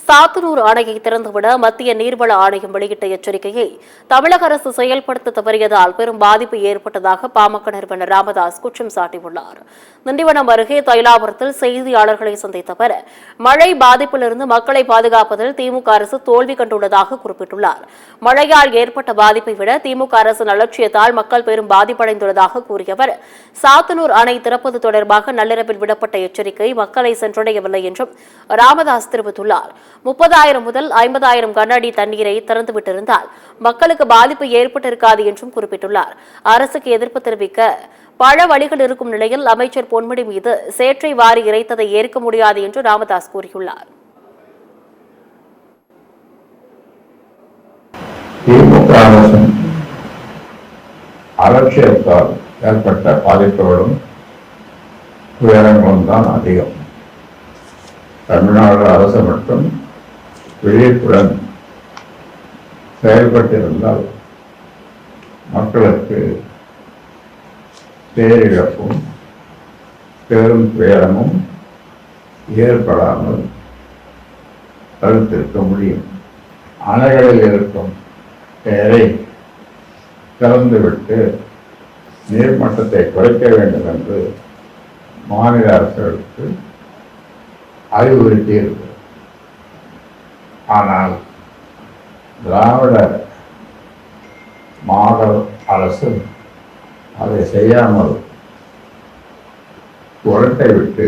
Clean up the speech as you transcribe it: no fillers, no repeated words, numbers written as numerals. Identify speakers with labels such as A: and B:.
A: சாத்தனூர் அணையை திறந்துவிட மத்திய நீர்வள ஆணையம் வெளியிட்ட எச்சரிக்கையை தமிழக அரசு செயல்படுத்த தவறியதால் பெரும் பாதிப்பு ஏற்பட்டதாக பாமக நிறுவனர் ராமதாஸ் குற்றம் சாட்டியுள்ளார். திண்டிவனம் அருகே தைலாபுரத்தில் செய்தியாளர்களை சந்தித்த அவர் மழை பாதிப்பிலிருந்து மக்களை பாதுகாப்பதில் திமுக அரசு தோல்வி கண்டுள்ளதாக குறிப்பிட்டுள்ளார். மழையால் ஏற்பட்ட பாதிப்பை விட திமுக அரசின் அலட்சியத்தால் மக்கள் பெரும் பாதிப்படைந்துள்ளதாக கூறிய அவர் சாத்தனூர் அணை திறப்பது தொடர்பாக நள்ளிரவில் விடப்பட்ட எச்சரிக்கை மக்களை சென்றடையவில்லை என்றும் ராமதாஸ் தெரிவித்துள்ளார். 30,000 முதல் 50,000 கன அடி தண்ணீரை திறந்துவிட்டிருந்தால் மக்களுக்கு பாதிப்பு ஏற்பட்டிருக்காது என்றும் குறிப்பிட்டுள்ளார். அரசுக்கு எதிர்ப்பு தெரிவிக்க பல வழிகள் இருக்கும் நிலையில் அமைச்சர் பொன்முடி மீது சேற்றை வாரி இறைத்ததை ஏற்க முடியாது என்று ராமதாஸ் கூறியுள்ளார்.
B: திமுக அரசின் அலட்சியத்தால் ஏற்பட்ட பாதிப்புகளும் துயரங்களும் தான் அதிகம். தமிழ்நாடு அரசு மட்டும் விழிப்புடன் செயல்பட்டிருந்தால் மக்களுக்கு பேரிழப்பும் பெரும் துயரமும் ஏற்படாமல் தடுத்திருக்க முடியும். அணைகளில் இருக்கும் பெயரை திறந்துவிட்டு நீர்மட்டத்தை குறைக்க வேண்டும் என்று மாநில அரசுகளுக்கு அறிவுறுத்தியிருக்கிறது. ஆனால் திராவிட மாடல் அரசு அதை செய்யாமல் உரட்டை விட்டு